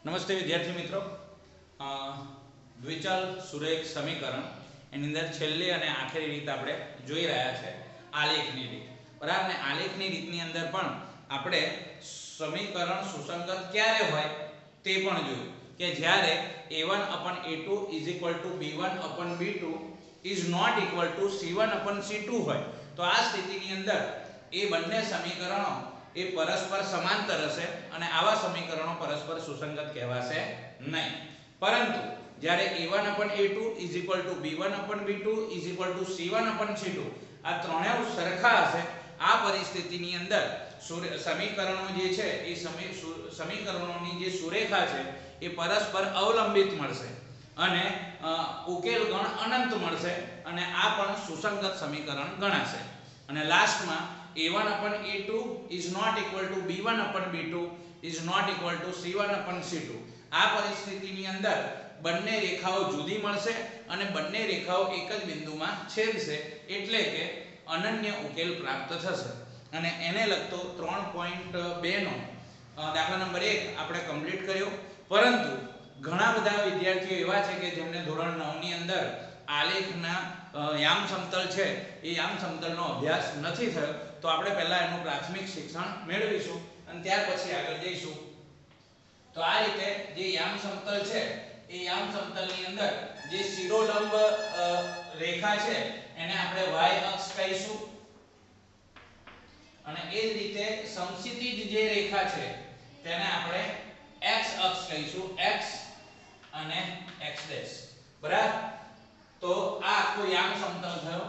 નમસ્તે વિદ્યાર્થી મિત્રો. દ્વિચલ સુરેખ સમીકરણ એની અંદર છેલ્લી અને આખરી રીત આપણે જોઈ રહ્યા છે, આલેખની રીત. બરાબર ને? આલેખની રીતની અંદર પણ આપણે સમીકરણ સુસંગત ક્યારે હોય તે પણ જોયું કે જ્યારે a1/a2 b1/b2 is not equal to c1/c2 હોય તો આ સ્થિતિની અંદર એ બંને સમીકરણો એ પરસ્પર સમાંતર હશે અને આવા સમીકરણો પરસ્પર સુસંગત કહેવાશે નહીં. પરંતુ જ્યારે a1/a2 b1/b2 c1/c2 આ ત્રણેય સરખા હશે, આ પરિસ્થિતિની અંદર સમીકરણો જે છે એ સમીકરણોની જે સુરેખા છે એ પરસ્પર અવલંબિત મળશે અને ઉકેલ ગણ અનંત મળશે અને આ પણ સુસંગત સમીકરણ ગણાશે. અને લાસ્ટમાં a1/a2 is not equal to b1/b2 is not equal to c1/c2 આ પરિસ્થિતિની અંદર બંને રેખાઓ જુદી મળશે અને બંને રેખાઓ એક જ બિંદુમાં છેદશે એટલે કે અનન્ય ઉકેલ પ્રાપ્ત થશે. અને એને લગતો 3.2 નો દાખલા નંબર 1 આપણે કમ્પ્લીટ કર્યો. પરંતુ ઘણા બધા વિદ્યાર્થીઓ એવા છે કે જેમને ધોરણ 9 ની અંદર આલેખના યામ સમતલ છે એ યામ સમતલનો અભ્યાસ નથી થયો, તો આપણે પહેલા એનું પ્રાથમિક શિક્ષણ મેળવીશું અને ત્યાર પછી આગળ જઈશું. તો આ રીતે જે યામ સમતલ છે એ યામ સમતલની અંદર જે શિરોલંબ રેખા છે એને આપણે y અક્ષ કહીશું અને એ જ રીતે સમક્ષિતિજ જે રેખા છે તેને આપણે x અક્ષ કહીશું, x અને x'. બરાબર? તો આ આખો યામ સમતલ થયો.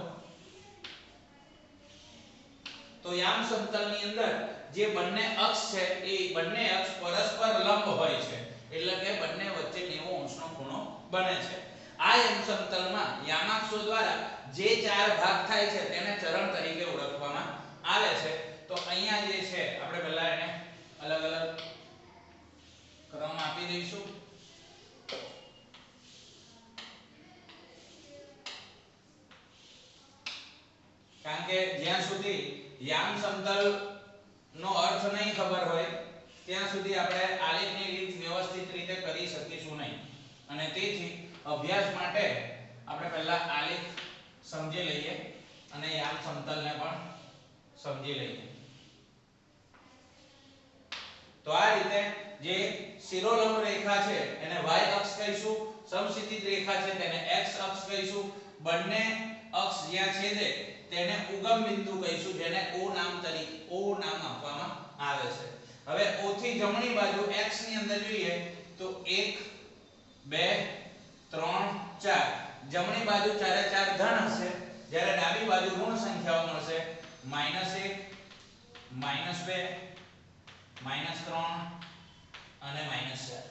તો યામ સમતલની અંદર જે બંને અક્ષ છે એ બંને અક્ષ પરસ્પર લંબ હોય છે એટલે કે બંને વચ્ચે 90 અંશનો ખૂણો બને છે. આ યામ સમતલમાં યામાક્ષો દ્વારા જે ચાર ભાગ થાય છે તેને ચરણ તરીકે ઓળખવામાં આવે છે. તો અહીંયા જે છે આપણે પહેલા એને અલગ અલગ ક્રમ આપી દઈશું. કારણ કે જ્યાં સુધી યામ સમતલ નો અર્થ નહીં ખબર હોય ત્યાં સુધી આપણે આલેખની રીત વ્યવસ્થિત રીતે કરી શકીશું નહીં. અને તેથી અભ્યાસ માટે આપણે પહેલા આલેખ સમજી લઈએ અને યામ સમતલને પણ સમજી લઈએ. તો આ રીતે જે શિરોલંબ રેખા છે એને y અક્ષ કહીશું, સમક્ષિતિજ રેખા છે તેને x અક્ષ કહીશું, બંને અક્ષ જ્યાં છેદે તેને ઉગમ બિંદુ કહીશું જેને O નામ આપવામાં આવે છે. હવે O થી જમણી બાજુ x ની અંદર જોઈએ તો 1 2 3 4 જમણી બાજુ ચારે ચાર ધન હશે જ્યારે ડાબી બાજુ ઋણ સંખ્યાઓ મળશે -1 -2 -3 અને -4.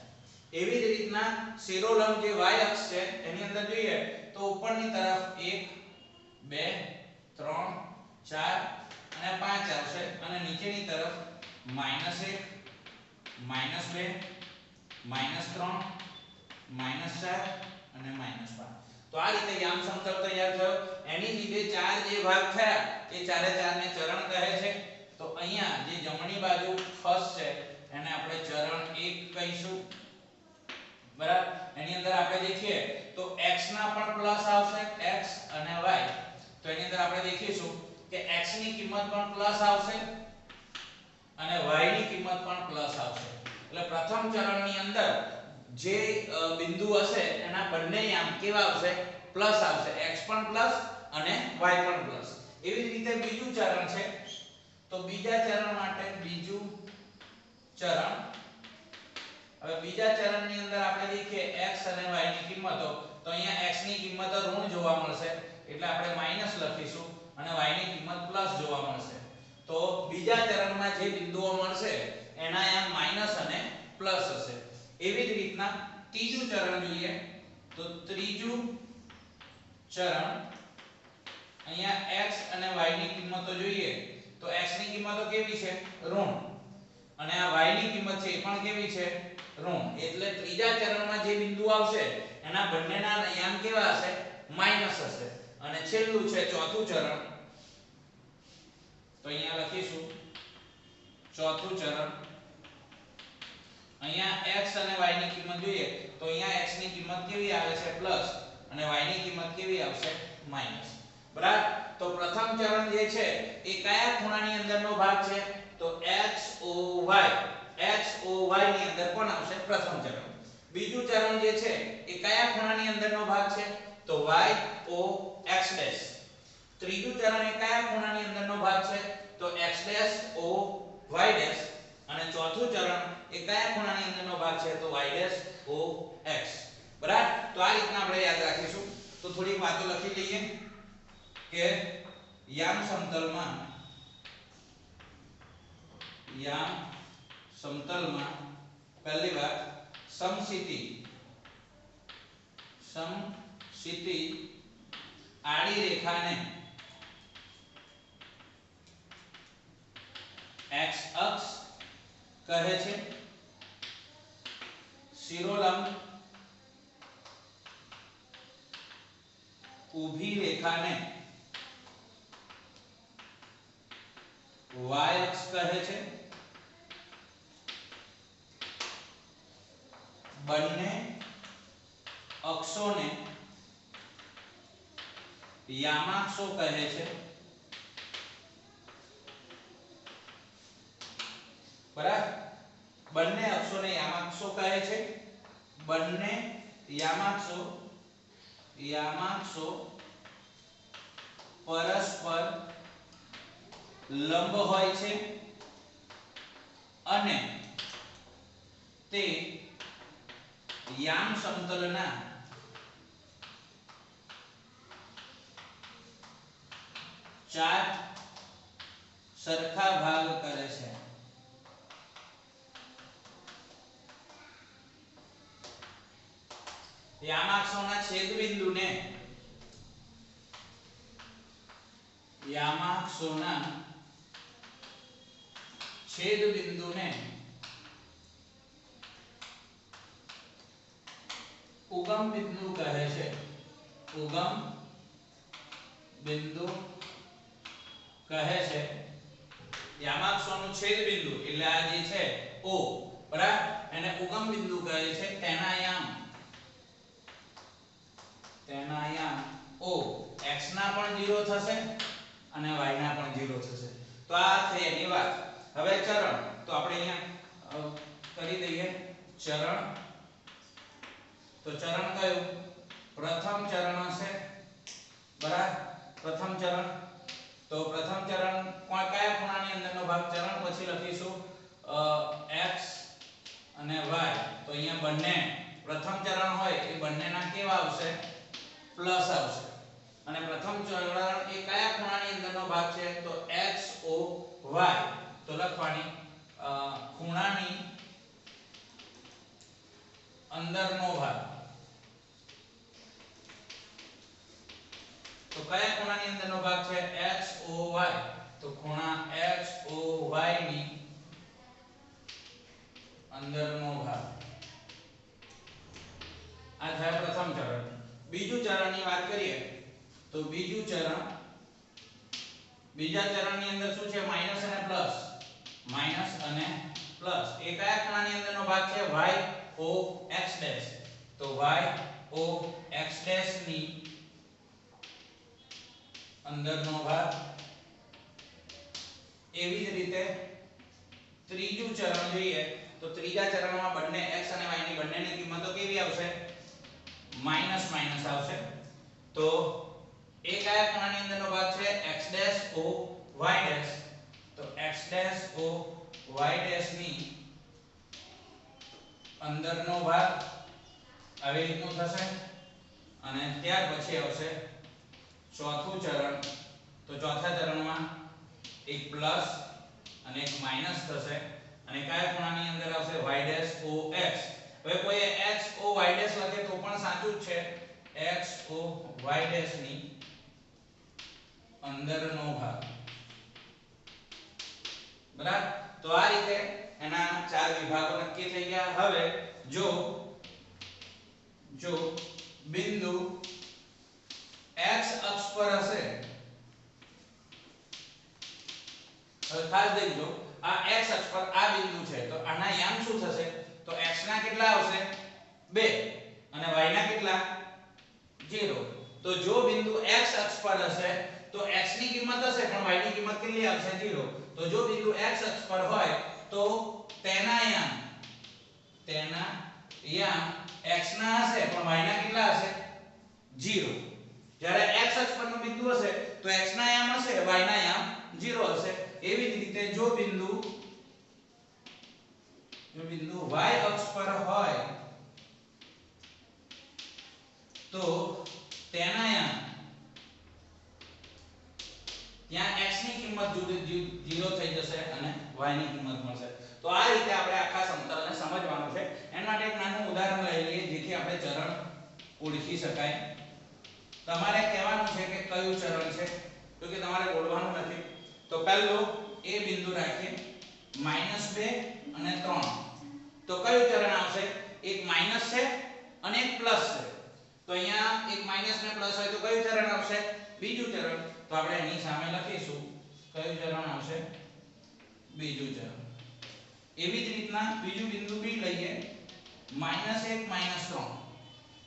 એવી જ રીતના શિરોલંબ જે y અક્ષ છે એની અંદર જોઈએ તો ઉપરની તરફ 1 2 3 4 અને 5 આવશે અને નીચેની તરફ -1 -2 -3 -4 અને -5. તો આ રીતે યામ સમતલ તૈયાર થયો. એની લીધે ચાર જે ભાગ થયા એ ચારે ચારને ચરણ કહે છે. તો અહીંયા જે જમણી બાજુ ફર્સ્ટ છે એને આપણે ચરણ 1 કહીશું. બરાબર? એની અંદર આપણે દેખીએ તો x ના પણ પ્લસ આવશે, x અને y. તો એની અંદર આપણે દેખીશું કે x ની કિંમત પણ પ્લસ આવશે અને y ની કિંમત પણ પ્લસ આવશે. એટલે પ્રથમ ચરણની અંદર જે બિંદુ હશે એના બંને યામ કેવા આવશે? પ્લસ આવશે, x પણ પ્લસ અને y પણ પ્લસ. એવી જ રીતે બીજું ચરણ છે તો બીજા ચરણ માટે બીજું ચરણ. હવે બીજા ચરણની અંદર આપણે દેખીએ x અને y ની કિંમતો તો અહીંયા x ની કિંમત ઋણ જોવા મળશે એટલે આપણે માઈનસ લખીશું અને y ની કિંમત પ્લસ જોવા મળશે. તો બીજા ચરણમાં જે બિંદુઓ મળશે એના યામ માઈનસ અને પ્લસ હશે. એવી જ રીતના ત્રીજું ચરણ જોઈએ તો ત્રીજું ચરણ અહીંયા x અને y ની કિંમતો જોઈએ તો x ની કિંમતો કેવી છે? ઋણ. અને આ y ની કિંમત છે એ પણ કેવી છે? ઋણ. એટલે ત્રીજા ચરણમાં જે બિંદુ આવશે એના બંનેના યામ કેવા હશે? માઈનસ હશે. અને છેલ્લું છે ચોથું ચરણ. તો અહીંયા લખીશું ચોથું ચરણ અહીંયા x x અને y ની કિંમત જોઈએ તો અહીંયા x ની કિંમત કેવી આવે છે પ્લસ અને y ની કિંમત કેવી આવશે માઈનસ. બરાબર. તો પ્રથમ ચરણ જે છે એ કયા ખૂણાની અંદરનો ભાગ છે તો XOY ની અંદર કોણ આવશે પ્રથમ ચરણ. બીજું ચરણ જે છે એ કયા ખૂણાની અંદરનો ભાગ છે તો YOX ડેશ. ત્રીજું ચરણ એ કયા ખૂણાની અંદરનો ભાગ છે તો X ડેશ OY ડેશ. અને ચોથું ચરણ એ કયા ખૂણાની અંદરનો ભાગ છે તો Y ડેશ OX. બરાબર. તો આ રીતના આપણે યાદ રાખીશું. તો થોડીક વાતો લખી લઈએ કે યામ સમતલમાં પહેલી વાત સમસ્થિતિ આડી રેખાને x અક્ષ કહે છે, શિરોલંબ ઊભી રેખાને y અક્ષ કહે છે. બંને અક્ષોને યામાક્ષો કહે છે. બરાબર. બંને અક્ષોને યામાક્ષો કહે છે. બંને યામાક્ષો પરસ્પર લંબ હોય છે અને તે યામ સમતલના ચાર સરખા ભાગ કરે છે. યામાક્ષોના છેદબિંદુને ઉગમ બિંદુ કહે છે. ઉગમ બિંદુ કહે છે. યામાક્ષોનું છેદ બિંદુ એટલે આ જે છે O, બરાબર, એને ઉગમ બિંદુ કહે છે. તેના યામ O x ના પણ 0 થશે અને y ના પણ 0 થશે. તો આ થઈ એની વાત. હવે ચરણ તો આપણે અહીંયા કરી દઈએ ચરણ. તો ચરણ કયું પ્રથમ ચરણ હશે. બરાબર. પ્રથમ ચરણ તો પ્રથમ ચરણ કયા ખૂણાની અંદરનો ભાગ ચરણ પછી લખીશું x અને y. તો અહીંયા બંને પ્રથમ ચરણ હોય એ બંનેના કેવા આવશે પ્લસ આવશે. અને પ્રથમ ચરણ એ કયા ખૂણાની અંદરનો ભાગ છે તો XOY. તો લખવાની ખૂણાની અંદરનો ભાગ. તો કયા ખૂણાની અંદરનો ભાગ છે XOY. તો ખૂણા XOY ની અંદરનો ભાગ. આ થાય પ્રથમ ચરણ. બીજું ચરણની વાત કરીએ તો બીજું ચરણ, બીજા ચરણની અંદર શું છે માઈનસ અને પ્લસ. માઈનસ અને પ્લસ એ કયા ખૂણાની અંદરનો ભાગ છે YOX ડેશ. તો YOX ડેશ ની અંદરનો ભાગ. એવી જ રીતે ત્રીજું ચરણ જોઈએ તો ત્રીજા ચરણમાં બંને x અને y ની બંનેની કિંમતો કેવી આવશે માઈનસ માઈનસ આવશે. તો એ કયા ખૂણાની અંદરનો ભાગ છે x dash O y dash. તો x dash O y dash ની અંદરનો ભાગ આવી રીતનું થશે. અને ત્યાર પછી આવશે ચોથું ચરણ. તો ચોથા ચરણમાં એક પ્લસ અને એક માઈનસ થશે અને કયા ખૂણાની અંદર આવશે y ડેશ OX. હવે કોઈ x o y ડેશ લખે તો પણ સાચું જ છે. x o y ડેશ ની અંદરનો ભાગ. બરાબર. તો આ રીતે એના ચાર વિભાગો નક્કી થઈ ગયા. હવે જો બિંદુ x અક્ષ પર હશે. હવે ખાસ દેખજો આ x અક્ષ પર આ બિંદુ છે તો આના યામ શું થશે તો x ના કેટલા આવશે 2 અને y ના કેટલા 0. તો જો બિંદુ x અક્ષ પર હશે તો x ની કિંમત હશે પણ y ની કિંમત કેટલી આવશે 0. તો જો બિંદુ x અક્ષ પર હોય તો તેના યામ x ના હશે પણ y ના કેટલા હશે 0. જ્યારે x અક્ષ પરનું બિંદુ હશે તો x ના યામ હશે y ના યામ 0 હશે. એવી જ રીતે જો બિંદુ y અક્ષ પર હોય તો તેના યામ ત્યાં x ની કિંમત 0 થઈ જશે અને y ની કિંમત મળશે. તો આ રીતે આપણે આખા સમતલને સમજવાનું છે. એના માટે એક નાનું ઉદાહરણ લઈ લઈએ જેથી આપણે ચરણ ઓળખી શકાય. તમારે કહેવાનું છે કે કયું ચરણ છે તો કે તમારે બોલવાનું નથી. તો પહેલો એ બિંદુ રાખીએ -2 અને 3. તો કયું ચરણ આવશે? એક માઈનસ છે અને એક પ્લસ છે. તો અહીંયા એક માઈનસ ને પ્લસ હોય તો કયું ચરણ આવશે? બીજું ચરણ. તો આપણે એની સામે લખીશું કયું ચરણ આવશે? બીજું ચરણ. એવી જ રીતના બીજું બિંદુ બી લઈએ -1 -3.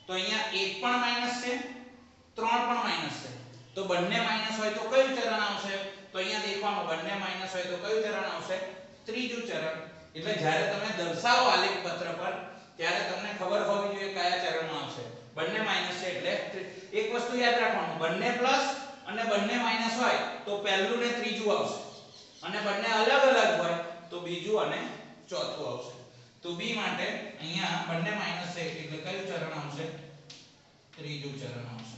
તો અહીંયા એક પણ માઈનસ છે 3 પણ માઈનસ છે. તો બંને માઈનસ હોય તો કયું ચરણ આવશે? તો અહીંયા દેખવાનું બંને માઈનસ હોય તો કયું ચરણ આવશે? ત્રીજું ચરણ. એટલે જ્યારે તમે દર્શાવો આલેખ પત્ર પર ત્યારે તમને ખબર હોવી જોઈએ કયા ચરણમાં આવશે. બંને માઈનસ છે એટલે એક વસ્તુ યાદ રાખવાનું, બંને પ્લસ અને બંને માઈનસ હોય તો પહેલું ને ત્રીજું આવશે અને બંને અલગ અલગ હોય તો બીજું અને ચોથું આવશે. તો બી માટે અહીંયા બંને માઈનસ છે એટલે કયું ચરણ આવશે? ત્રીજું ચરણ આવશે.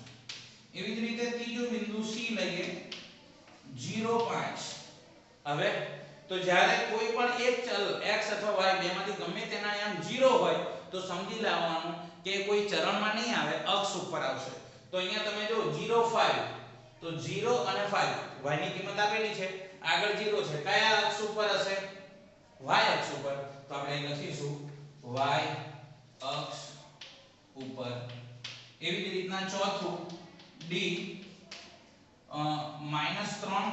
એવી જ રીતે ત્રીજું બિંદુ સી લઈએ 0 5. હવે તો જ્યારે કોઈ પણ એક ચલ x અથવા y બેમાંથી ગમે તેના યામ 0 હોય તો સમજી લેવાનું કે કોઈ ચરણમાં નહીં આવે, અક્ષ ઉપર આવશે. તો અહીંયા તમે જો 0 5 તો 0 અને 5 y ની કિંમત આપેલી છે, આગળ 0 છે, કયા અક્ષ ઉપર હશે? y અક્ષ ઉપર. તો આપણે અહીં લખીશું y અક્ષ ઉપર. એવી જ રીતના ચોથું d -3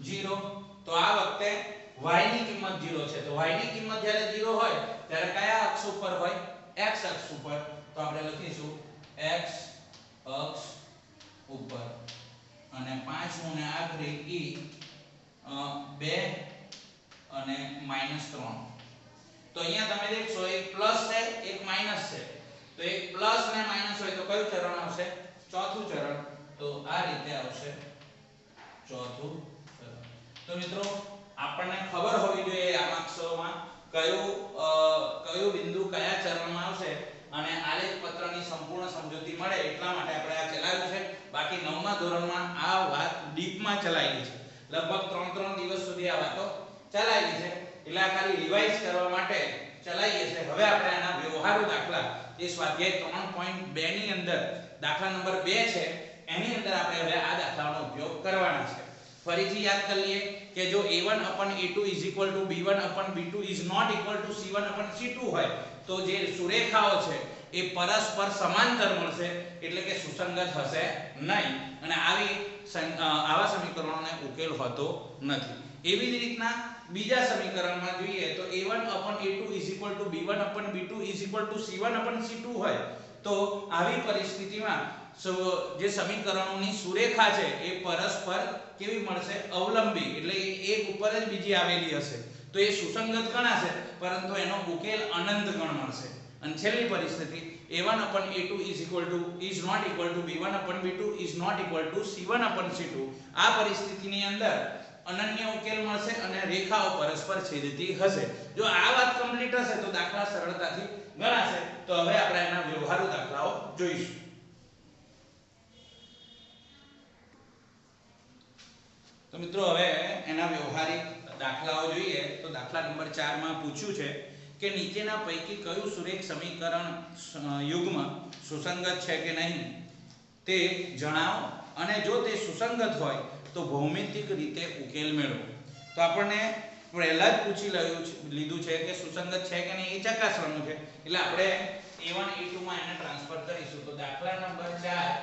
0. તો આ વખતે y ની કિંમત 0 છે. તો y ની કિંમત જ્યારે 0 હોય ત્યારે કયા અક્ષ ઉપર હોય? x અક્ષ ઉપર. તો આપણે લખીશું x અક્ષ ઉપર. અને પાંચમું ને આખરી e 2 અને -3. તો અહીંયા તમે દેખશો એક પ્લસ છે એક માઈનસ છે. તો એક પ્લસ ને માઈનસ હોય તો કયું ચરણ આવશે? ચોથું ચરણ. તો આ રીતે આવશે ચોથું ચરણ. તો મિત્રો આપણને ખબર હોવી જોઈએ આ માર્ક્સમાં કયું બિંદુ કયા ચરણમાં આવશે અને આલેખ પત્રની સંપૂર્ણ સમજૂતી મળે એટલા માટે આપણે આ ચલાવ્યું છે. બાકી 9મા ધોરણમાં આ વાત ડીપમાં ચલાવેલી છે. લગભગ 3 દિવસ સુધી આ વાતો ચલાવેલી છે. એટલે આ ખાલી રિવાઇઝ કરવા માટે ચલાવીએ છે. હવે આપણે આના વ્યવહારુ દાખલા જે સ્વાધ્યાય 3.2 ની અંદર દાખલા નંબર 2 છે એની અંદર આપણે હવે આ દાખલાનો ઉપયોગ કરવાના છે. ફરીથી યાદ કરી લઈએ કે જો a1/a2 b1/b2 ≠c1/c2 હોય તો જે સુરેખાઓ છે એ પરસ્પર સમાંતર મળશે એટલે કે સુસંગત હશે નહીં અને આવા સમીકરણોને ઉકેલ હોતો નથી. એવી જ રીતના બીજા સમીકરણમાં જોઈએ તો a1/a2 b1/b2 c1/c2 હોય તો આવી પરિસ્થિતિમાં જે સમીકરણોની સુરેખા છે એ પરસ્પર કેવી મળશે? અવલંબી. એટલે એક ઉપર જ બીજી આવેલી હશે તો એ સુસંગત ગણાશે પરંતુ એનો ઉકેલ અનંત ગણ મળશે. અને છેલ્લી પરિસ્થિતિ a1/a2 b1/b2 c1/c2. આ પરિસ્થિતિની અંદર અનન્ય ઉકેલ મળશે અને રેખાઓ પરસ્પર છેદતી હશે. જો આ વાત કમ્પ્લીટ હશે તો દાખલા સરળતાથી ગણાશે. તો હવે આપણે એના વ્યવહારુ દાખલાઓ જોઈશું. તો મિત્રો હવે એના વ્યવહારિક દાખલાઓ જોઈએ તો દાખલા નંબર 4 માં પૂછ્યું છે કે નીચેના પૈકી કયું સુરેખ સમીકરણ યુગ્મ સુસંગત છે કે નહીં તે જણાવો અને જો તે સુસંગત હોય તો ભૌમિતિક રીતે ઉકેલ મેળવો. તો આપણને પહેલા જ પૂછી લીધું છે કે સુસંગત છે કે નહીં એ ચકાસવાનું છે. એટલે આપણે a1 a2 માં એને ટ્રાન્સફર કરીશું. તો દાખલા નંબર 4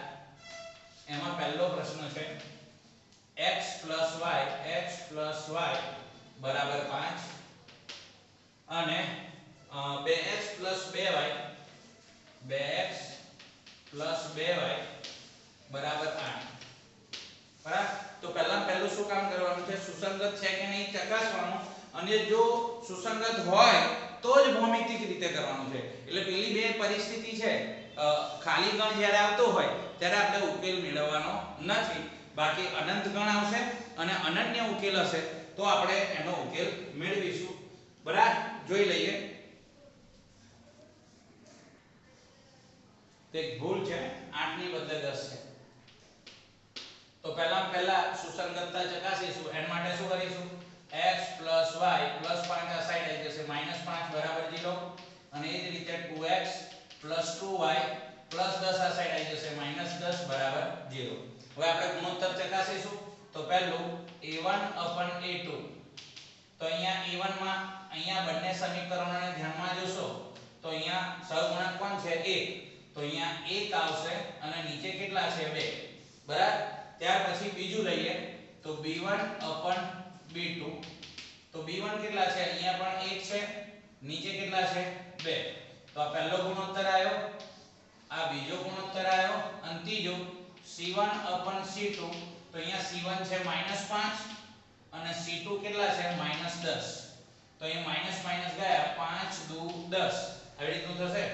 એમાં પહેલો પ્રશ્ન છે x + y = 5 અને 2x + 2x + 2y બરાબર 8. બરાબર. તો પહેલું શું કામ કરવાનું છે? સુસંગત છે કે નહીં ચકાસવાનું, અને જો સુસંગત હોય તો જ ભૌમિતિક રીતે કરવાનું છે. એટલે પેલી બે પરિસ્થિતિ છે, ખાલી ગણ જ્યારે આવતો હોય ત્યારે આપણે ઉકેલ મેળવવાનો નથી. બાકી અનંત ગણ આવશે અને અનન્ય ઉકેલ હશે તો આપણે એનો ઉકેલ મેળવીશું. બરાબર. જોઈ લઈએ. તો એક ભૂલ છે, 8 ની બદલે 10 છે. તો પહેલા સુસંગતતા ચકાસીશું. એના માટે શું કરીશું? x + y + 5 આ સાઈડ આવી જશે, -5 બરાબર 0. અને એ જ રીતે 2x + 2y + 10 આ સાઈડ આવી જશે, -10 બરાબર 0. હવે આપણે ગુણોત્તર ચકાસીશું. તો પહેલું a1/a2. તો અહીંયા a1 માં અહીંયા બંને સમીકરણોને ધ્યાનમાં જોશો તો અહીંયા સહગુણક કોણ છે? 1. તો અહીંયા 1 આવશે અને નીચે કેટલા છે? 2. બરાબર. ત્યાર પછી બીજું લઈએ તો b1/b2. તો b1 કેટલા છે? અહીંયા પણ 1 છે, નીચે કેટલા છે? 2. તો આ પહેલો ગુણોત્તર આવ્યો, આ બીજો ગુણોત્તર આવ્યો, અને ત્રીજો c1/c2. તો અહીંયા c1 છે -5 અને c2 કેટલા છે? -10. તો અહીંયા માઈનસ માઈનસ ગયા, 5 દુ 10. આવી રીતનું થશે.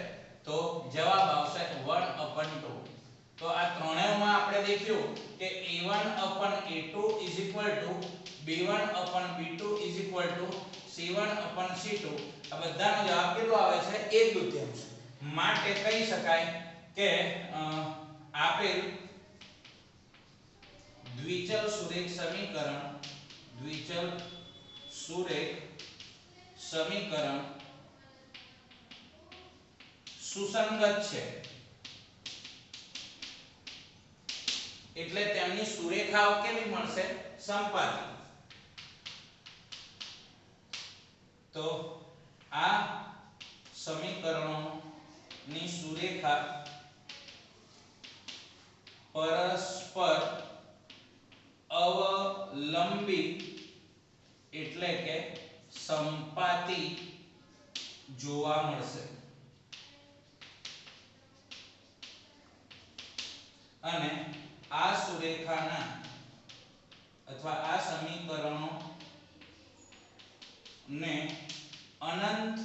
તો જવાબ આવશે 1/2. તો આ ત્રણેયમાં આપણે દેખ્યું કે a1/a2 b1/b2 c1/c2. આ બધાનો જવાબ કેટલો આવે છે? 1/2. માટે કહી શકાય કે આપેલ દ્વિચલ સુરેખ સમીકરણ સુસંગત છે. એટલે તેમની સુરેખાઓ કેવી મળશે? સંપાતી. તો આ સમીકરણોની સુરેખા પરસ્પર અવલંબી એટલે કે સંપાતી જોવા મળશે. અને આ સુરેખાના અથવા આ સમીકરણો ને અનંત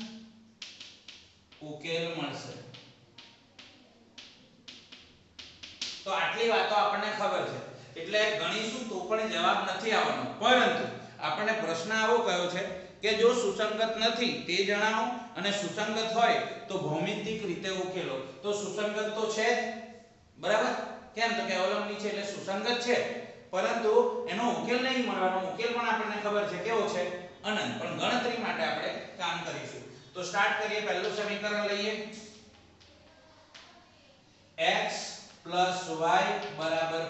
ઉકેલ મળશે. તો આટલી વાતો આપણને ખબર છે, એટલે ગણીશું તો પણ જવાબ નથી આવવાનો. પરંતુ આપણને પ્રશ્ન આવો કયો છે કે જો સુસંગત નથી તે જણાવો, અને સુસંગત હોય તો ભૌમિતિક રીતે ઉકેલો. તો સુસંગત તો છે જ, બરાબર. કેમ? તો કે અવલંબી છે એટલે સુસંગત છે, પરંતુ એનો ઉકેલ નહીં મળવાનો. ઉકેલ પણ આપણને ખબર છે કેવો છે? અનંત. પણ ગણતરી માટે આપણે કામ કરીશું. તો સ્ટાર્ટ કરીએ. પહેલું સમીકરણ લઈએ, x + y =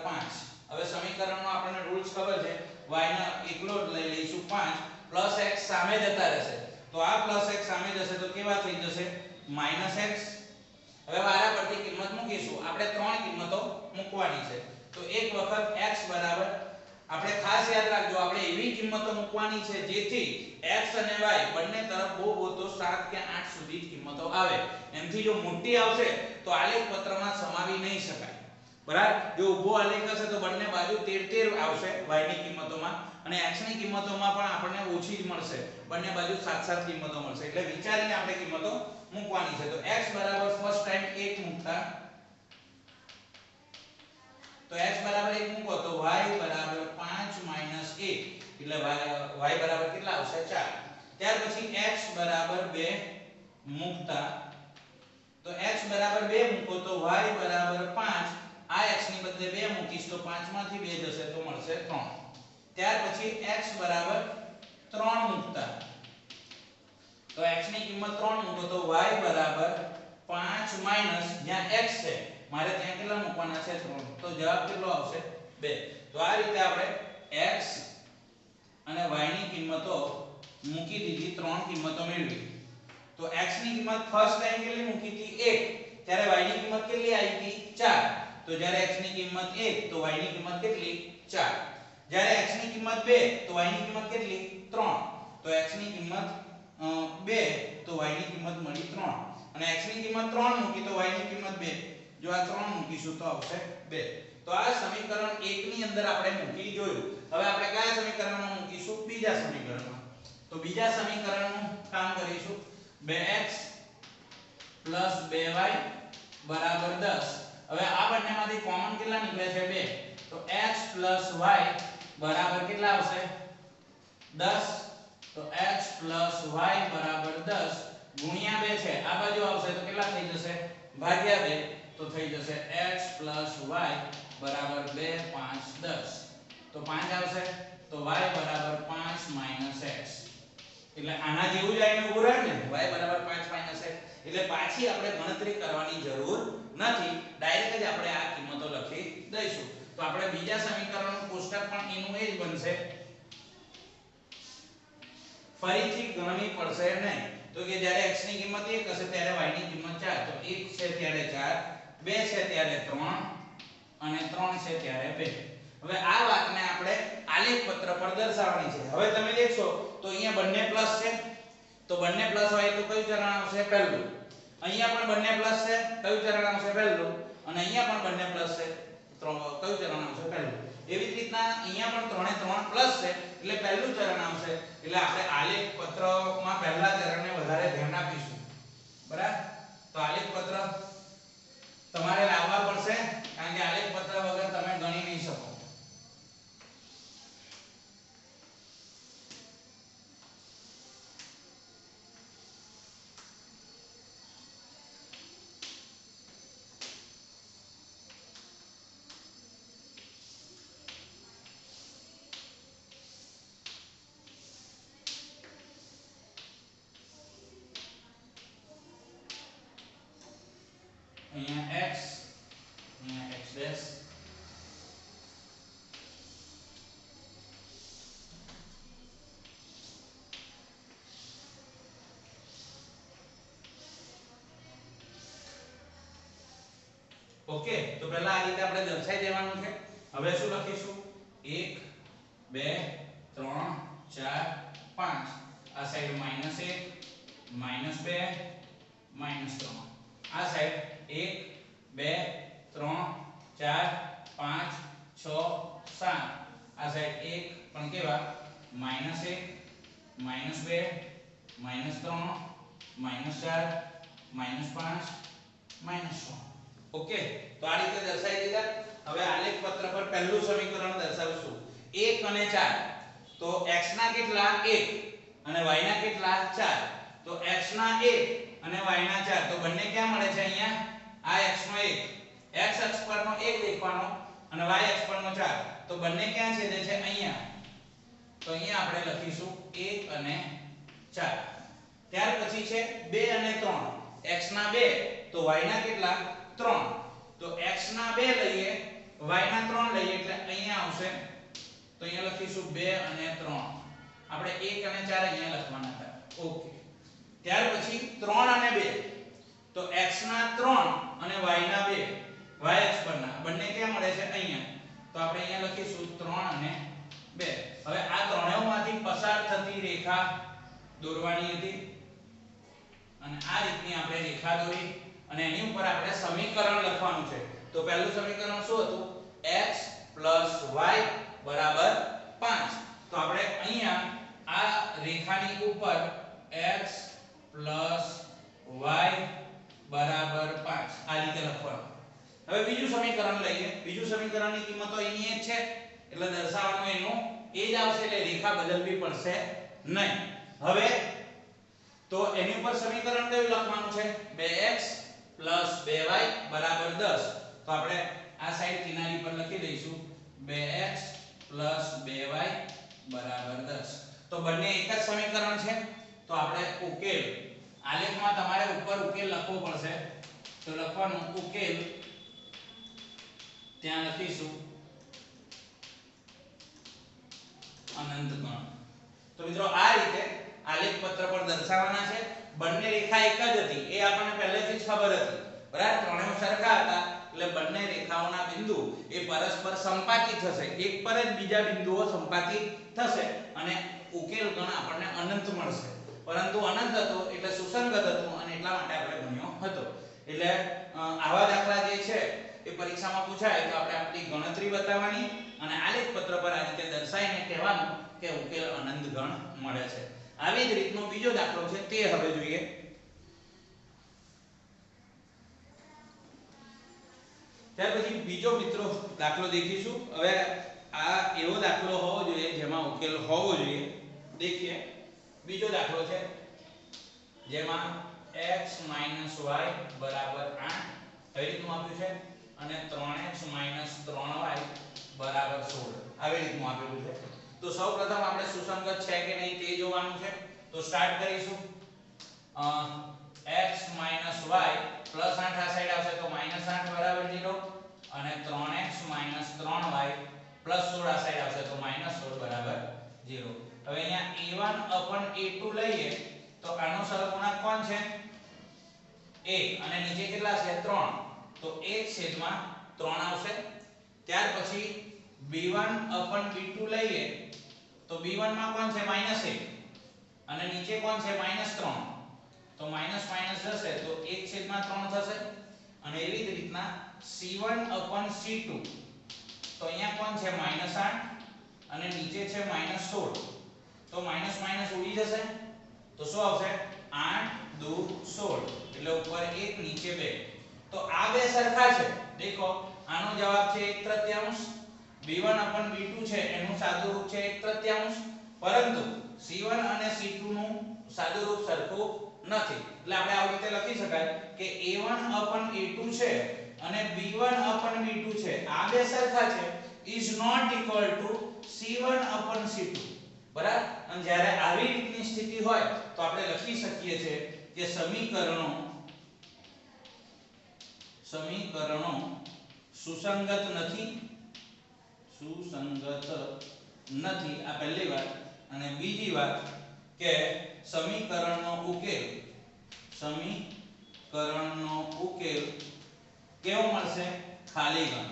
5. હવે સમીકરણનો આપણને રૂલ્સ ખબર છે. y ના એકલો જ લઈ લઈશું 5, પ્લસ x સામે જતા રહેશે. તો આ પ્લસ x સામે જશે તો કેવા થઈ જશે? -x. હવે વારા પરથી કિંમત મૂકીશું. આપણે ત્રણ કિંમતો મૂકવાની છે. તો એક વખત x બરાબર, આપણે ખાસ યાદ રાખજો, આપણે એવી કિંમતો મૂકવાની છે જેથી x અને y બંને તરફ બહુ તો 7 કે 8 સુધી કિંમતો આવે. એમથી જો મોટી આવશે તો આલેખ પત્રમાં સમાવી નહીં શકાય. બરાબર. જો ઊભો આલેખ હશે તો બંને બાજુ 13 આવશે y ની કિંમતોમાં, અને x ની કિંમતોમાં પણ આપણને ઓછી જ મળશે. બંને બાજુ 7 કિંમતો મળશે. એટલે વિચારીને આપણે કિંમતો મૂકવાની છે. તો x બરાબર ફર્સ્ટ ટાઈમ 1 મૂકતા, તો x બરાબર 1 મૂકો તો y બરાબર 5 - 1 એટલે y બરાબર કેટલા આવશે? 4. ત્યાર પછી x બરાબર 2 મૂકતા, તો x બરાબર 2 મૂકો તો y બરાબર 5. આ x ની બદલે 2 મૂકીશ તો 5 માંથી 2 જશે તો મળશે 3. ત્યાર પછી x બરાબર 3 મૂકતા, તો x ની કિંમત 3 મૂકો તો y બરાબર 5 માઈનસ જ્યાં x છે મારે ત્યાં કેટલા મૂકવાના છે? 3. તો જવાબ કેટલો આવશે? 2. તો આ રીતે આપણે x અને y ની કિંમતો મૂકી દીધી, 3 કિંમતો મેળવી. તો x ની કિંમત ફર્સ્ટ ટાઈમ કેટલી મૂકી હતી? 1. ત્યારે y ની કિંમત કેટલી આવી હતી? 4. તો જ્યારે x ની કિંમત 1 તો y ની કિંમત કેટલી? 4. જ્યારે x ની કિંમત 2 તો y ની કિંમત કેટલી? 3. તો x ની કિંમત 2 તો y ની કિંમત મળી 3 અને x ની કિંમત 3 મૂકી તો y ની કિંમત 2. જો આ 3 મૂકીશું તો આવશે 2. તો આ સમીકરણ 1 ની અંદર આપણે મૂકી જોયું. હવે આપણે કયા સમીકરણમાં મૂકીશું? બીજા સમીકરણમાં. તો બીજા સમીકરણનું કામ કરીશું. 2x 2y બરાબર 10. હવે આ બંનેમાંથી કોમન કેટલા નીકળે છે? 2. તો x y બરાબર કેટલા આવશે? 10. તો x y બરાબર 10 ગુણ્યા 2 છે. આ બાજુ આવશે તો કેટલા થઈ જશે? ભાગ્યા 2. તો થઈ જશે x y બરાબર 2 5 10. તો 5 આવશે. તો y બરાબર 5 x. એટલે આના જેવું જ આઈને ઉભું રહે ને, y બરાબર 5 x. એટલે પાછી આપણે ગણતરી કરવાની જરૂર નથી, ડાયરેક્ટ જ આપણે આ કિંમતો લખી દઈશું. તો આપણે બીજા સમીકરણનું કોષ્ટક પણ એનું એ જ બનશે, ફરીથી ગણવી પડશે નહીં. તો કે જ્યારે x ની કિંમત 1 હશે ત્યારે y ની કિંમત 4. તો 1 છે ત્યારે 4, 2 છે ત્યારે 3 અને 3 છે ત્યારે 2. હવે આ વાતને આપણે આલેખ પત્ર પર દર્શાવવાની છે. હવે તમે દેખશો તો અહીંયા બંને પ્લસ છે, તો બંને પ્લસ હોય તો કયું ચરણ આવશે? પહેલું. અહીંયા પણ બંને પ્લસ છે, કયું ચરણ આવશે? પહેલું. અને અહીંયા પણ બંને પ્લસ છે, કયું ચરણ આવશે? પહેલું. એવી જ રીતના અહીંયા પણ ત્રણે ત્રણ પ્લસ છે એટલે પહેલું ચરણ આવશે. એટલે આપણે આલેખ પત્રમાં પહેલા ચરણને વધારે ધ્યાન આપીશું. બરાબર? તો આલેખ પત્ર તમારે લાવવા પડશે, કારણ કે આલેખ પત્ર વગર તમે ગણી નહીં શકો. અહીંયા x, અહીંયા x ડેશ, ઓકે. તો પહેલા આ રીતે આપણે દર્શાવી દેવાનું છે. હવે શું લખીશું? 1 2 3 4 5. આ સાઈડ -1 -2 -3. આ સાઈડ 1 2 3 4 5 6 7. આ સાઈડ 1 પણ કેવા? -1 -2 -3 -4 -5 -6. ઓકે. તો આ રીતે દર્શાવી દીધા. હવે આલેખ પત્ર પર પહેલું સમીકરણ દર્શાવશું. 1 અને 4. તો x ના કેટલા? 1 અને y ના કેટલા? 4. તો x ના 1 અને y ના 4. તો બંને ક્યાં મળે છે? અહીંયા આ x નો 1, x અક્ષ પરનો 1 દેખવાનો અને y અક્ષ પરનો 4. તો બંને ક્યાં છેદે છે? અહીંયા. તો અહીંયા આપણે લખીશું 1 અને 4. ત્યાર પછી છે 2 અને 3. x ના 2 તો y ના કેટલા? 3. તો x ના 2 લઈએ, y ના 3 લઈએ એટલે અહીંયા આવશે. તો અહીંયા લખીશું 2 અને 3. આપણે 1 અને 4 અહીંયા લખવાના હતા. ઓકે. ત્યાર પછી 3 અને 2. તો x ના 3 અને y ના 2, y અક્ષ પરના બંને ક્યાં મળે છે? અહીંયા. તો આપણે અહીંયા લખીશું 3 અને 2. હવે આ ત્રણેયમાંથી પસાર થતી રેખા દોરવાની હતી અને આ રીતની આપણે રેખા દોરી અને એની ઉપર આપણે સમીકરણ લખવાનું છે. તો પહેલું સમીકરણ શું હતું? x y બરાબર 5. તો આપણે અહીંયા આ રેખાની ઉપર x y બરાબર 5 આ રીતે લખવાનું. હવે બીજું સમીકરણ લઈએ. બીજું સમીકરણની કિંમતો એની જ છે એટલે દર્શાવવાનું એનું એ જ આવશે, એટલે રેખા બદલવી પડશે નહીં. હવે તો એની ઉપર સમીકરણ કયું લખવાનું છે? 2x 2y બરાબર 10. તો આપણે આ સાઈડ કિનારી પર લખી દઈશું 2x 2y બરાબર 10. તો બંને એક જ સમીકરણ છે. તો આપણે ઉકેલ, આલેખમાં તમારે ઉપર ઉકેલ લખવો પડશે. તો લખવાનું ઉકેલ, ત્યાં લખીશું અનંત ગણ. તો મિત્રો આ રીતે આલેખ પત્ર પર દર્શાવવાના છે. બંને રેખા એક જ હતી એ આપણને પહેલેથી જ ખબર હતી. બરાબર? ત્રણેય સરખા હતા એટલે બંને રેખાઓના બિંદુ એ પરસ્પર સંપાતી થશે. એક પર જ બીજા બિંદુઓ સંપાતી થશે અને ઉકેલ ગણ આપણને અનંત મળશે. પરંતુ અનંત હતો એટલે સુસંગત હતું અને એટલા માટે આપણે ગણ્યો હતો. એટલે આવા દાખલા જે છે એ પરીક્ષામાં પૂછાય તો આપણે આપણી ગણતરી બતાવવાની અને આલેખ પત્ર પર આ રીતે દર્શાવીને કહેવાનું કે ઉકેલ અનંત ગણ મળે છે. આવી જ રીતનો બીજો દાખલો છે તે હવે જોઈએ. ત્યાર પછી બીજો મિત્રો દાખલો દેખીશું. હવે આ એવો દાખલો હોવો જોઈએ જેમાં ઉકેલ હોવો જોઈએ. देखिए બીજો દાખલો છે જેમાં x - y બરાબર 8 આવી રીતનું આપ્યું છે અને 3x - 3y બરાબર 16 આવી રીતનું આપેલું છે. તો સૌપ્રથમ આપણે સુસંગત છે કે નહીં તે જોવાનું છે. તો સ્ટાર્ટ કરીશું. x - y +8 આ સાઈડ આવશે તો -8 બરાબર 0 અને 3x - 3y +16 આ સાઈડ આવશે તો -16 બરાબર 0. હવે અહીંયા a1 a2 લઈએ તો આનો સહગુણક કોણ છે 1 અને નીચે કેટલા છે 3 તો 1/3 આવશે. ત્યાર પછી b1 b2 લઈએ તો b1 માં કોણ છે -1 અને નીચે કોણ છે -3 તો માઈનસ માઈનસ જશે તો 1/3 થશે. અને એવી જ રીતના c1 c2 તો અહીંયા કોણ છે -8 અને નીચે છે -16 તો માઈનસ માઈનસ ઉડી જશે તો શું આવશે 8 2 16 એટલે ઉપર 1 નીચે 2. તો આ બે સરખા છે. દેખો આનો જવાબ છે 1/3. b1 b2 છે એનું સાદુરૂપ છે 1/3 પરંતુ c1 અને c2 નું સાદુરૂપ સરખું નથી. એટલે આપણે આવી રીતે લખી શકાય કે a1 a2 છે અને b1 b2 છે આ બે સરખા છે is not equal to c1 c2 બરાબર. અને જ્યારે આવી રીતની સ્થિતિ હોય તો આપણે લખી શકીએ છીએ કે સમીકરણો સુસંગત નથી આ પહેલી વાત. અને બીજી વાત કે સમીકરણનો ઉકેલ કેવો મળશે ખાલી ગણ.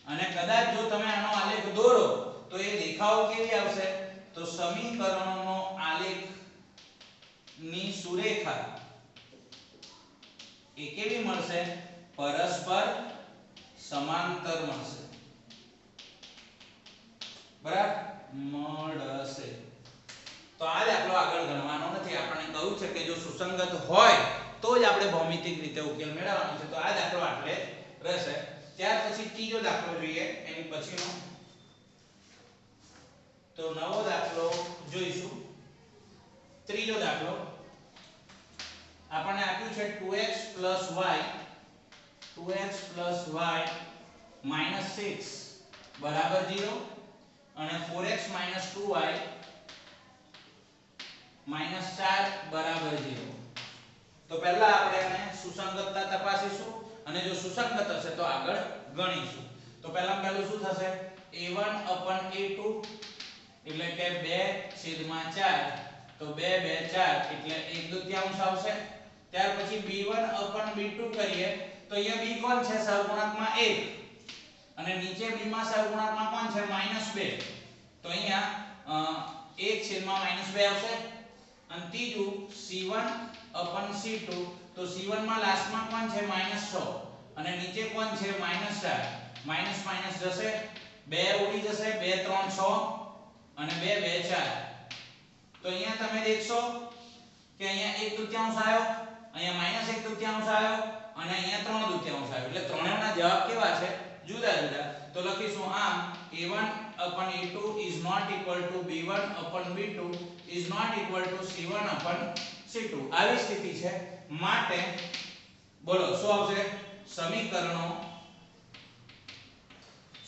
અને કદાચ જો તમે આનો આલેખ દોરો તો એ દેખાવ કેવી આવશે તો સમીકરણોનો આલેખ ની સુરેખા એ કેવી મળશે પરસ્પર સમાંતર મળશે. બરાબર મળશે. તો આ દાખલો આગળ ગણવાનો નથી. આપણે કહ્યું છે કે જો સુસંગત હોય તો જ આપણે ભૌમિતિક રીતે ઉકેલ મેળવવાનો છે. તો આ દાખલો આટલે રહેશે. ત્યાર પછી ત્રીજો દાખલો જોઈએ એની પછીનો. તો નવો દાખલો જોઈશું. ત્રીજો દાખલો આપણને આપ્યું છે 2x y -6 બરાબર 0 અને 4x - 2y -4 બરાબર 0. તો પહેલા આપણે આને સુસંગતતા તપાસીશું અને જો સુસંગત હશે તો આગળ ગણીશું. તો પહેલું શું થશે a1 a2 એટલે કે 2/4 તો 2 2 4 એટલે 1/2 આવશે. ત્યાર પછી b1 b2 કરીએ તો અહીંયા b કોણ છે સહગુણકમાં 1 અને નીચે b માં સહગુણકમાં કોણ છે -2 તો અહીંયા 1/-2 આવશે. અને ત્રીજું c1 c2 તો c1 માં લાસ્ટમાં કોણ છે -6 અને નીચે કોણ છે -4 માઈનસ માઈનસ જશે 2 ઉડી જશે 2 3 6 અને 2 2 4 તો અહીંયા તમે દેખશો કે અહીંયા 1/2 આવ્યો અહીંયા -1/2 આવ્યો અને અહીંયા 3/2 આવ્યો એટલે ત્રણેયના જવાબ કેવા છે જુદા જુદા. તો લખીશું આમ a1 a2 is not equal to b1 b2 is not equal to c1 c2. આવી સ્થિતિ છે માટે બોલો શું આવશે સમીકરણો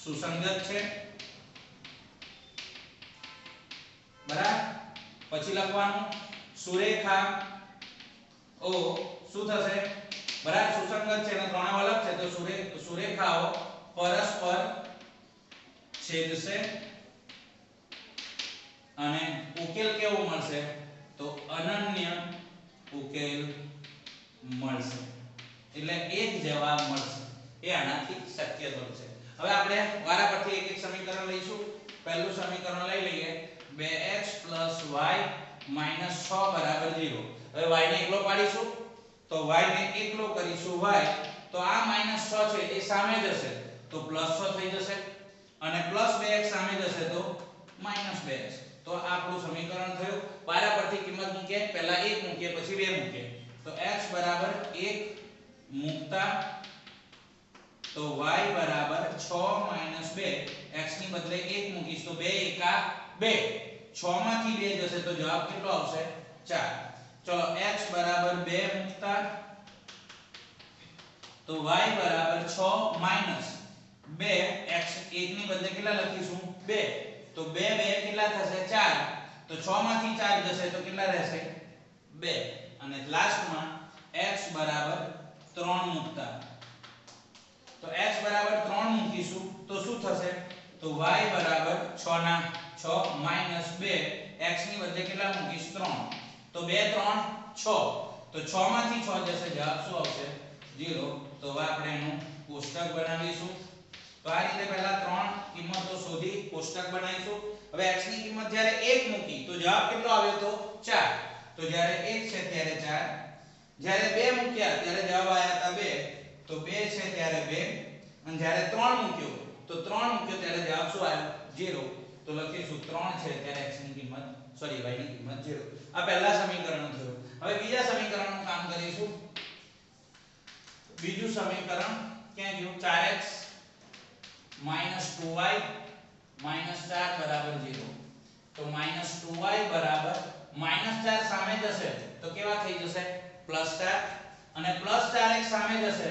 સુસંગત છે. બરાબર. પછી લખવાનું સુરેખા ઓ શું થશે બરાબર સુસંગત છે અને ત્રણેય અલગ છે તો સુરેખાઓ પરસ્પર છેદશે અને ઉકેલ કેવો મળશે તો અનન્ય ઉકેલ મળશે. એટલે એક જવાબ મળશે. એ આનાથી શક્ય બનશે. હવે આપણે વારાફરતી એક એક સમીકરણ લઈશું. પહેલું સમીકરણ લઈ લઈએ 2x y 6 બરાબર 0. હવે y ને એકલો પાડીશું તો y ને એકલો કરીશું y, તો આ -6 છે એ સામે જશે તો +6 થઈ જશે અને +2x સામે જશે તો -2x. તો આ આપણું સમીકરણ થયું. પારા પરથી કિંમત મૂકીએ, પહેલા 1 મૂકીએ પછી 2 મૂકીએ. તો x બરાબર 1 મૂકતા તો y બરાબર 6 - 2, x ની બદલે 1 મૂકીશ તો 2 એકા 2, 6 માંથી 2 જશે તો જવાબ કેટલો આવશે 4. ચલો x બરાબર 2 મૂકતા તો y બરાબર 6 માઈનસ 2, x 1 ની બદલે કેટલા લખીશું 2, તો 2 2 કેટલા થશે 4, તો 6 માંથી 4 જશે તો કેટલા રહેશે 2. અને લાસ્ટમાં x બરાબર 3 મૂકતા તો x બરાબર 3 મૂકીશું તો શું થશે, તો y બરાબર 6 ના 6 માઈનસ 2, x ની બદલે કેટલા મૂકીશ 3, તો 2 3 6, તો 6 માંથી 6 જશે જવાબ શું આવશે 0. તો હવે આપણે એનું કોષ્ટક બનાવીશું. તો આ રીતે પહેલા 3 કિંમતો શોધી કોષ્ટક બનાવીશું. હવે x ની કિંમત જ્યારે 1 મૂકી તો જવાબ કેટલો આવ્યો તો 4, તો જ્યારે 1 છે ત્યારે 4, જ્યારે 2 મૂક્યા ત્યારે જવાબ આવ્યા હતા 2, તો 2 છે ત્યારે 2, અને જ્યારે 3 મૂક્યો તો 3 મૂક્યો ત્યારે જવાબ શું આવ્યો 0. તો લખીશું 3 છે ત્યારે x ની કિંમત સોરી y ની કિંમત 0. આ પહેલા સમીકરણ થયું. હવે બીજા સમીકરણનું કામ કરીશું. બીજું સમીકરણ ક્યાં ગયું, 4x - 2y - 4 બરાબર 0. તો -2y બરાબર -4 સામે જશે તો કેવા થઈ જશે +4, અને +4x સામે જશે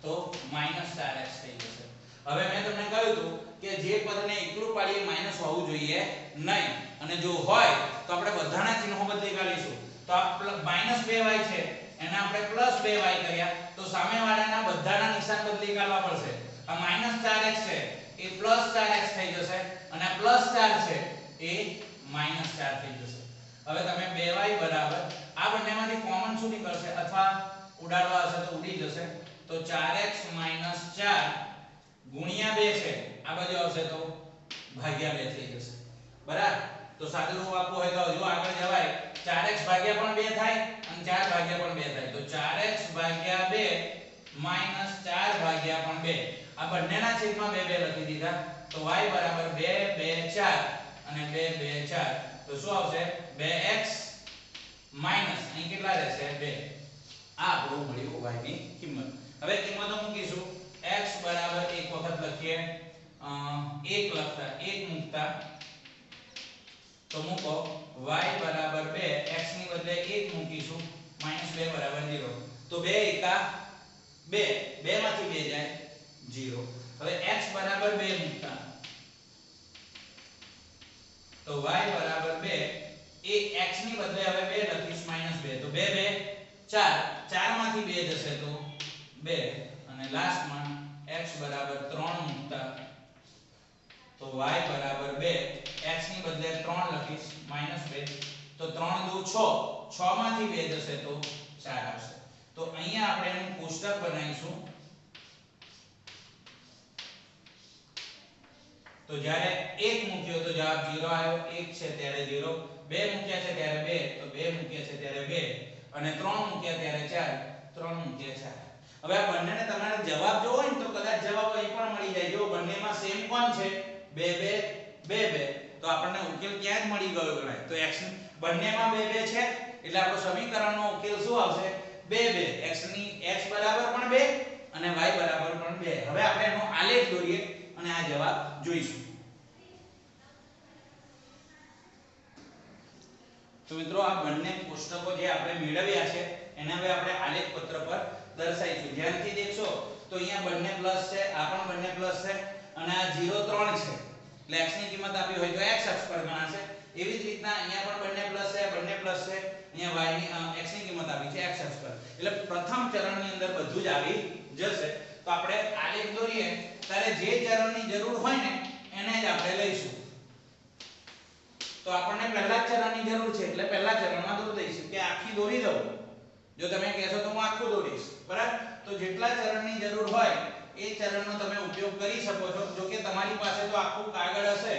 તો -4x થઈ જશે. હવે મેં તમને કહ્યું હતું કે જે પદને એકલું પાડીએ માઈનસ હોવું જોઈએ નહીં, અને જો હોય તો આપણે બધાના ચિહ્નો બદલી કાઢીશું. તો આ -2y છે એને આપણે +2y કર્યા તો સામેવાળાના બધાના નિશાન બદલી કાઢવા પડશે. આ -4x છે એ +4x થઈ જશે અને આ +4 છે એ -4 થઈ જશે. હવે તમે 2y બરાબર આ બંનેમાંથી કોમન શું નીકળશે અથવા ઉડાડવા હશે તો ઉડી જશે, તો 4x - 4 ગુણ્યા 2 છે આ બાજુ આવશે તો ભાગ્યા 2 થઈ જશે. બરાબર, તો સાદું રૂપ આપવું હોય તો હજુ આગળ જવાય. 4x ભાગ્યા પણ 2 થાય અને 4 ભાગ્યા પણ 2 થાય, તો 4x ભાગ્યા 2 માઈનસ 4 ભાગ્યા પણ 2, આ બંનેના છેદમાં 2 2 લખી દીધા. તો y બરાબર 2 2 4 અને 2 2 4, તો શું આવશે 2x માઈનસ અહીં કેટલા રહેશે 2. આ આપણું મળ્યું y ની કિંમત. હવે કિંમતો મૂકીશું. x બરાબર એક વખત લખીએ 1 લખતા 1 મૂકતા તો મૂકો y બરાબર 2, x ની બદલે 1 મૂકીશું -2 બરાબર 0, તો 2 એકા 2, 2 માંથી 2 જાય 0. હવે x બરાબર 2 મૂકતા તો y બરાબર 2, એ x ની બદલે હવે 2 લખીશ -2, તો 2 2 4, 4 માંથી 2 જશે તો 2, અને લાસ્ટમાં x બરાબર 3 મૂકતા તો y બરાબર 2, x ની બદલે 3 લખીશ -2, તો 3 દુ 6, 6 માંથી 2 જશે તો 4 આવશે. તો અહીંયા આપણે એનું કોષ્ટક બનાવીશું. તો જ્યારે 1 મૂક્યો તો જવાબ 0 આવ્યો, 1 છે ત્યારે 0, 2 મૂક્યા છે ત્યારે 2, તો 2 મૂક્યા છે ત્યારે 2, અને 3 મૂક્યા ત્યારે 4, 3 મૂક્યા 4. હવે આ બંનેને તમારે જવાબ જોવો હોય ને તો કદાચ જવાબ અહીં પણ મળી જાય. જો બંનેમાં સેમ કોણ છે 2 2 2 2, તો આપણને ઉકેલ ક્યાં જ મળી ગયો ગણાય. તો x બંનેમાં 2 2 છે એટલે આપણો સમીકરણનો ઉકેલ શું આવશે 2 2, x બરાબર પણ 2 અને y બરાબર પણ 2. હવે આપણે એનો આલેખ દોરીએ અને આ જવાબ જોઈશું. તો મિત્રો આ બંને કોષ્ટકો જે આપણે મેળવ્યા છે એને હવે આપણે આલેખ પત્ર પર દર્શાવીશું. ધ્યાનથી દેખશો તો અહીંયા બંને પ્લસ છે, આ પણ બંને પ્લસ છે, અને આ 0 3 છે એટલે x ની કિંમત આપી હોય તો x અક્ષ પર ગણાશે. એવી જ રીતના અહીંયા પણ બંને પ્લસ છે, બંને પ્લસ છે, અહીંયા y ની x ની કિંમત આપી છે x અક્ષ પર, એટલે પ્રથમ ચરણની અંદર બધું જ આવી જશે. તો આપણે આલેખ દોરીએ ત્યારે જે ચરણની જરૂર હોય ને એને જ આપણે લઈશું. તો આપણને પહેલા ચરણની જરૂર છે એટલે પહેલા ચરણમાં દોરી દઈશું કે આખી દોરી દઉં. જો તમે કહેશો તો હું આખું દોરીશ, બરાબર, તો જેટલા ચરણની જરૂર હોય એ ચરણનો તમે ઉપયોગ કરી શકો છો. જો કે તમારી પાસે તો આખું કાગળ હશે,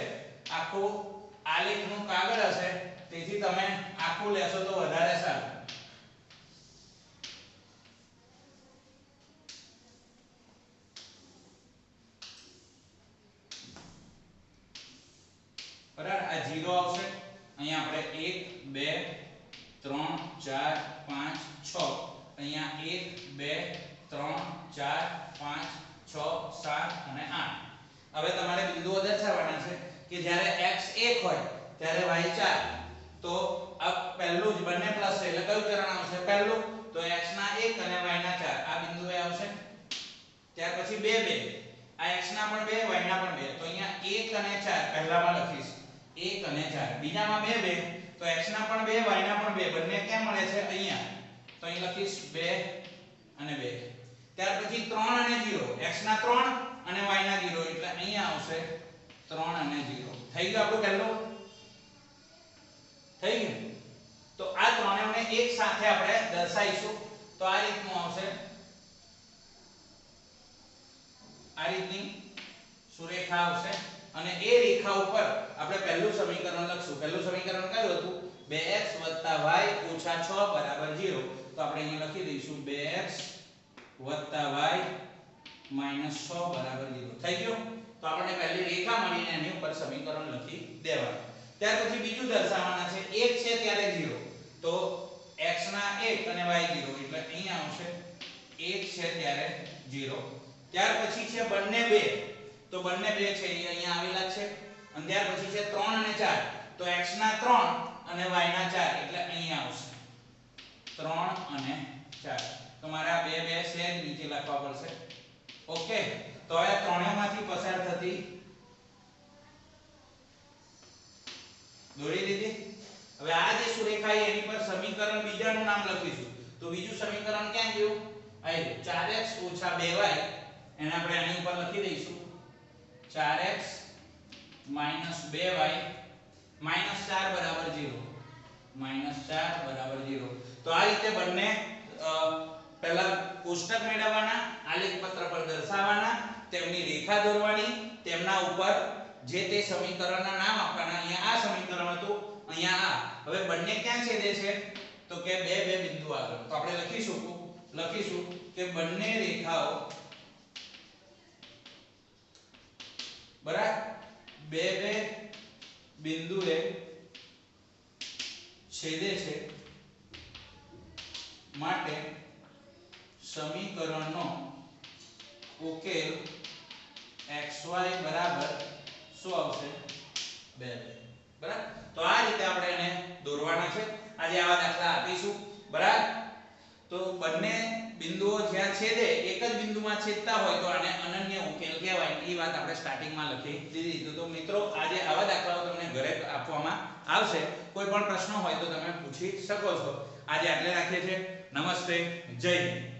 આખું આલેખનું કાગળ હશે તેથી તમે આખું લેશો તો વધારે સારું. બરાબર, આ 0 આવશે. અહીંયા આપણે 1 2 3 4 5 6, અહીંયા 1 2 3 4 5 6 7 અને 8. હવે તમારે બિંદુઓ દર્શાવવાના છે કે જ્યારે x 1 હોય ત્યારે y 4. તો આ પહેલું જ બંને પ્લસ છે એટલે કયું ચરણ આવશે? પહેલું. તો x ના 1 અને y ના 4 આ બિંદુએ આવશે. ત્યાર પછી 2 2, આ x ના પણ 2 y ના પણ 2. તો અહીંયા 1 અને 4 પહેલામાં લખીશ, 1 અને 4. બીજામાં 2 2, તો x ના પણ 2 y ના પણ 2. બંને ક્યાં મળે છે? અહીંયા. તો અહીં લખીશ 2 અને 2. ત્યાર પછી 3 અને 0, x ના 3 અને y ના 0 એટલે અહીંયા આવશે 3 અને 0. થઈ ગયું આપણું પહેલું? થઈ ગયું. તો આ ત્રણેયને એક સાથે આપણે દર્શાવીશું. તો આ રીતનું આવશે, આ રીતની સુરેખા આવશે અને એ રેખા ઉપર આપણે પહેલું સમીકરણ લખશું. પહેલું સમીકરણ કયું હતું? 2x y - 6 = 0. તો આપણે અહીંયા લખી દઈશું 2x y - 6 = 0. થઈ ગયું. તો આપણને પહેલી રેખા મળીને એની ઉપર સમીકરણ લખી દેવાનું. ત્યાર પછી બીજું દર્શાવવાના છે 1 છે ત્યારે 0. તો x ના 1 અને y 0 એટલે અહીંયા આવશે 1 છે ત્યારે 0. ત્યાર પછી છે બંને 2. તો બંને 2 છે એ અહીંયા આવેલા છે. અને ત્યાર પછી છે 3 અને 4. તો x ના 3 અને y ના 4 એટલે અહીંયા આવશે 3 અને 4. તમારે આ 2 2 સેજ નીચે લખવા પડશે. ઓકે. તો હવે ત્રણેયમાંથી પસાર થતી દોરી લીધી. હવે આ જે સુરેખા છે એની પર સમીકરણ બીજાનું નામ લખીશું. તો બીજું સમીકરણ ક્યાં ગયું? અહીં 4x - 2y. એને આપણે આની ઉપર લખી દઈશું 4x - 2y - 4 = 0. -4 = 0. તો આ રીતે બંને પહેલા કોષ્ટક મેળવવાના, આલેખ પત્ર પર દર્શાવવાના, તેમની રેખા દોરવાની, તેમના ઉપર જે તે સમીકરણના નામ આપવાના. અહીંયા આ સમીકરણ હતું, અહીંયા આ. હવે બંને ક્યાં છેદે છે? તો કે 2 2 બિંદુ આગળ. તો આપણે લખીશું કે બંને રેખાઓ બરાબર 2 2 બિંદુએ છેદે છે માટે સમીકરણનો ઉકેલ xy બરાબર શું આવશે? 2 2. બરાબર. તો આ રીતે આપણે એને દોરવાના છે. આજે આવા દાખલા આપીશું. બરાબર. તો બંને બિંદુઓ જ્યાં છેદે, એક જ બિંદુમાં છેદતા હોય તો આને અનન્ય ઉકેલ કહેવાય. એ વાત આપણે સ્ટાર્ટિંગમાં લખી દીધી. તો મિત્રો આજે આવા દાખલાઓ તમને ઘરે આપવામાં આવશે. કોઈ પણ પ્રશ્ન હોય તો તમે પૂછી શકો છો. આજે આટલે રાખીએ છીએ. નમસ્તે. જય હિન્દ.